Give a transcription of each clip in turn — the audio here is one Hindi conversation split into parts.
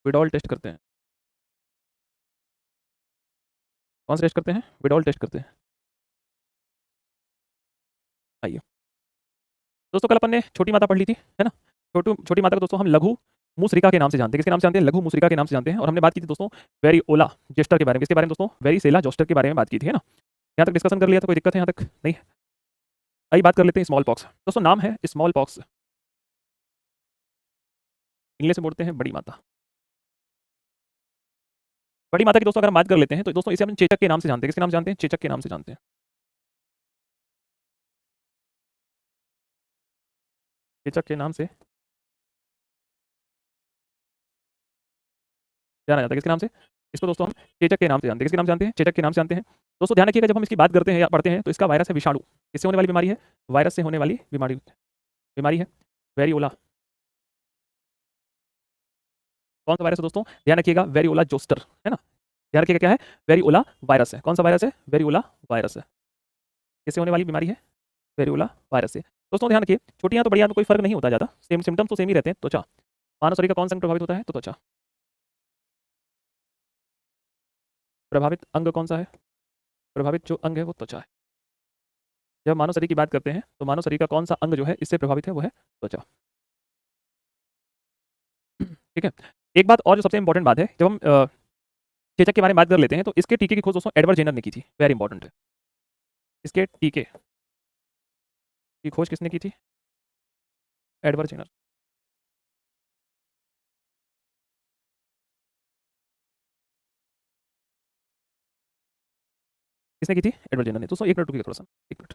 विडॉल टेस्ट करते हैं। कौन सा टेस्ट करते हैं? विडॉल टेस्ट करते हैं। आइए दोस्तों, कल अपन ने छोटी माता पढ़ ली थी, है ना? छोटी माता को दोस्तों हम लघु मुसरिका के नाम से जानते हैं। किसके नाम से जानते हैं? लघु मुसरिका के नाम से जानते हैं। और हमने बात की थी दोस्तों वेरिओला जेस्टर के बारे में। किसके बारे में दोस्तों? वेरिसेला जोस्टर के बारे में बात की थी, है ना? यहाँ तक डिस्कशन कर लिया था, कोई दिक्कत है यहाँ तक? नहीं। आइए बात कर लेते हैं स्मॉल पॉक्स। दोस्तों नाम है स्मॉल पॉक्स, इंग्लिश में बोलते हैं बड़ी माता। बड़ी माता की दोस्तों अगर हम बात कर लेते हैं तो दोस्तों इसे हम चेचक के नाम से जानते हैं। किसके नाम से जानते हैं? चेचक के नाम से जानते हैं। चेचक के नाम से जाना जाता है। किसके नाम से? इसको दोस्तों हम चेचक के नाम से जानते हैं। किसके नाम से जानते हैं? चेचक के नाम से जानते हैं। दोस्तों ध्यान रखिएगा, जब हम इसकी बात करते हैं या पढ़ते हैं तो इसका वायरस है विषाणु। किससे होने वाली बीमारी है? वायरस से होने वाली बीमारी है वेरिओला। कौन सा वायरस है दोस्तों? ध्यान रखिएगा, वेरिओला जोस्टर, है ना? ध्यान रखिएगा क्या है? वेरिओला वायरस है। कौन सा वायरस है? वेरिओला वायरस है। किससे होने वाली बीमारी है? वेरिओला वायरस से। दोस्तों ध्यान रखिए, छोटी तो बड़ी तो कोई फर्क नहीं होता ज़्यादा, सेम सिम्टम्स तो सेम ही रहते हैं। त्वचा, मानव शरीर का कौन सा अंग प्रभावित होता है? तो त्वचा। प्रभावित अंग कौन सा है? प्रभावित जो अंग है वो त्वचा है। जब मानव शरीर की बात करते हैं तो मानव शरीर का कौन सा अंग जो है इससे प्रभावित है? वो है त्वचा। ठीक है। एक बात और जो सबसे इंपॉर्टेंट बात है, जब हम चेचक के बारे में बात कर लेते हैं तो इसके टीके की खोज दोस्तों एडवर्ड जेनर ने की थी। वेरी इंपॉर्टेंट है। इसके टीके की खोज किसने की थी? Edward Jenner. किसने की थी? एडवर्ड जेनर ने। दोस्तों एक मिनट रुकिए, थोड़ा सा एक मिनट।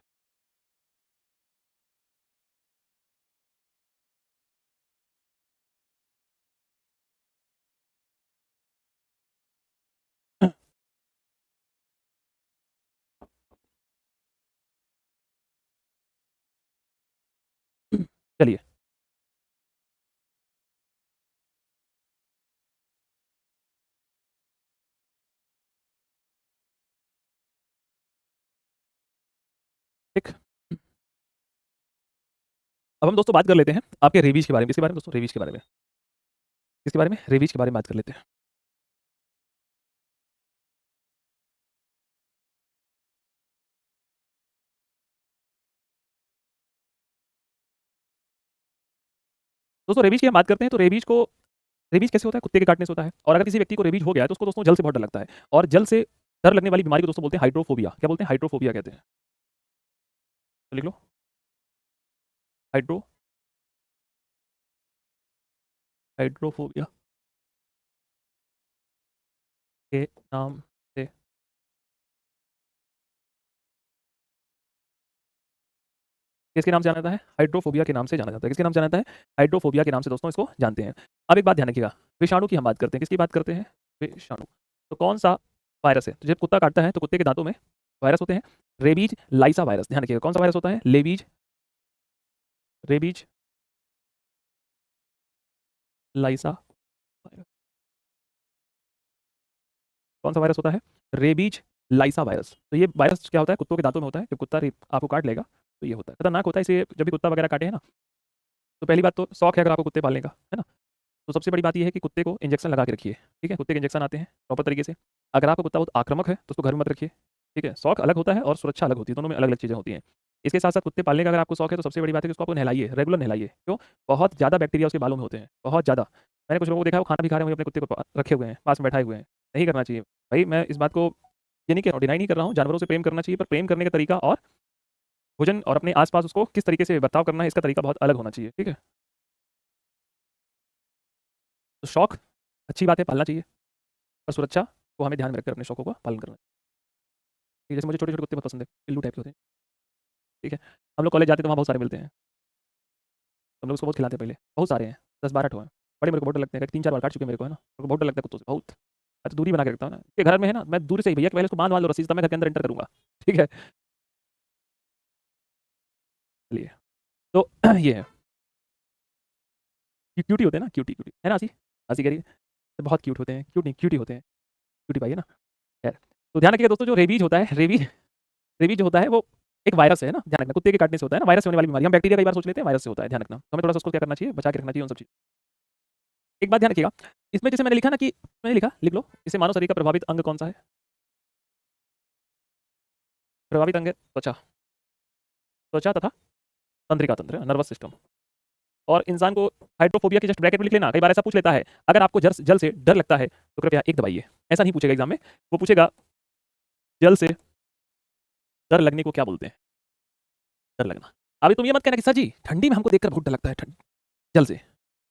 चलिए, ठीक। अब हम दोस्तों बात कर लेते हैं आपके रेबीज के बारे में। इसके बारे में दोस्तों, रेबीज के बारे में। किसके बारे में? रेबीज के बारे में बात कर लेते हैं। दोस्तों रेबीज की हम बात करते हैं तो रेबीज कैसे होता है? कुत्ते के काटने से होता है। और अगर किसी व्यक्ति को रेबीज हो गया है तो उसको दोस्तों जल से बहुत डर लगता है। और जल से डर लगने वाली बीमारी को दोस्तों बोलते हैं हाइड्रोफोबिया। क्या बोलते हैं? हाइड्रोफोबिया कहते हैं। तो लिख लो, हाइड्रो हाइड्रोफोबिया के नाम से। किसके नाम से जाना जाता है? हाइड्रोफोबिया के नाम से जाना जाता है। किसके नाम से जाना जाता है? हाइड्रोफोबिया के नाम से दोस्तों इसको जानते हैं। अब एक बात ध्यान रखिएगा, विषाणु की हम बात करते हैं। किसकी बात करते हैं? विषाणु। तो कौन सा वायरस है? तो जब कुत्ता काटता है तो कुत्ते के दांतों में वायरस होते हैं। Rabies lyssa virus. ध्यान रखिएगा, कौन सा वायरस होता है? Rabies lyssa virus. कौन सा वायरस होता है? Rabies lyssa virus. तो ये वायरस क्या होता है? कुत्तों के दांतों में होता है। जब कुत्ता आपको काट लेगा तो ये होता है, खतरनाक होता है। इसे जब भी कुत्ता वगैरह काटे है ना, तो पहली बात तो शौक है अगर आपको कुत्ते पालने का, है ना, तो सबसे बड़ी बात ये है कि कुत्ते को इंजेक्शन लगा के रखिए। ठीक है, कुत्ते के इंजेक्शन आते हैं प्रॉपर तरीके से। अगर आपका कुत्ता बहुत आक्रामक है तो उसको घर में मत रखिए। ठीक है, शौक अलग होता है और सुरक्षा अलग होती है, दोनों में अलग अलग चीज़ें होती हैं। इसके साथ साथ कुत्ते पालने का अगर आपको शौक है तो सबसे बड़ी बात है कि उसको आपको नहलाइए, रेगुलर नहलाइए। क्यों? बहुत ज़्यादा बैक्टीरिया उसके बालों में होते हैं, बहुत ज़्यादा। मैंने कुछ लोगों को देखा है वो खाना भी खा रहे हैं, अपने कुत्ते को रखे हुए हैं, पास में बैठाए हुए हैं। नहीं करना चाहिए भाई। मैं इस बात को ये नहीं कह रहा हूँ, डिनाई नहीं कर रहा हूँ, जानवरों से प्रेम करना चाहिए, पर प्रेम करने का तरीका और भोजन और अपने आसपास उसको किस तरीके से बर्ताव करना है, इसका तरीका बहुत अलग होना चाहिए। ठीक है, तो शौक अच्छी बात है, पालना चाहिए, पर सुरक्षा को हमें ध्यान में रखकर अपने शौकों का पालन करना चाहिए। जैसे मुझे छोटे छोटे कुत्ते बहुत पसंद है, पिल्लू टाइप के होते हैं। ठीक है, हम लोग कॉलेज जाते हैं तो वहाँ बहुत सारे मिलते हैं। हम लोग उसको बहुत खिलाते हैं पहले, बहुत सारे हैं, 10-12 ठो हैं। बड़े मेरे को बहुत डर लगते हैं, 3-4 बार काट चुके हैं मेरे को, है ना, मेरे को बहुत डर लगता है कुत्तों से, बहुत। मैं तो दूरी बना के रखता हूँ ना, ये घर में है ना, मैं दूर से ही भैया कि पहले उसको बांध लो रस्सी से, तब मैं घर के अंदर एंटर करूँगा। ठीक है, चलिए, तो ये है, ये क्यूटी होते हैं ना, क्यूटी क्यूटी है ना, हंसी हंसी करिए, तो बहुत क्यूट होते हैं, क्यूट नहीं क्यूटी होते हैं, क्यूटी पाई है ना। खैर, तो ध्यान रखिएगा दोस्तों, जो रेबीज होता है, रेबीज रेबीज जो होता है वो एक वायरस है ना, ध्यान रखना, कुत्ते के काटने से होता है ना, वायरस से होने वाली बीमारी। हम बैक्टीरिया कई बार सोच लेते हैं वायरस से होता है, ध्यान रखना। तो हमें थोड़ा सा उसको क्या करना चाहिए, बचा के रखना चाहिए उन सब चीज़। एक बात ध्यान रखिएगा, इसमें जैसे मैंने लिखा ना कि मैंने लिखा, लिख लो, इसे मानव शरीर का प्रभावित अंग कौन सा है? प्रभावित अंग है त्वचा, त्वचा तथा तंत्रिका तंत्र, नर्वस सिस्टम। और इंसान को हाइड्रोफोबिया की जस्ट ब्रैकेट में लिख लेना, कई बार ऐसा पूछ लेता है, अगर आपको जल से डर लगता है तो कृपया 1 दबाइए। ऐसा नहीं पूछेगा एग्जाम में, वो पूछेगा जल से डर लगने को क्या बोलते हैं? डर लगना। अभी तुम ये मत कहना कि सर जी ठंडी में हमको देखकर बहुत डर लगता है, ठंड जल से।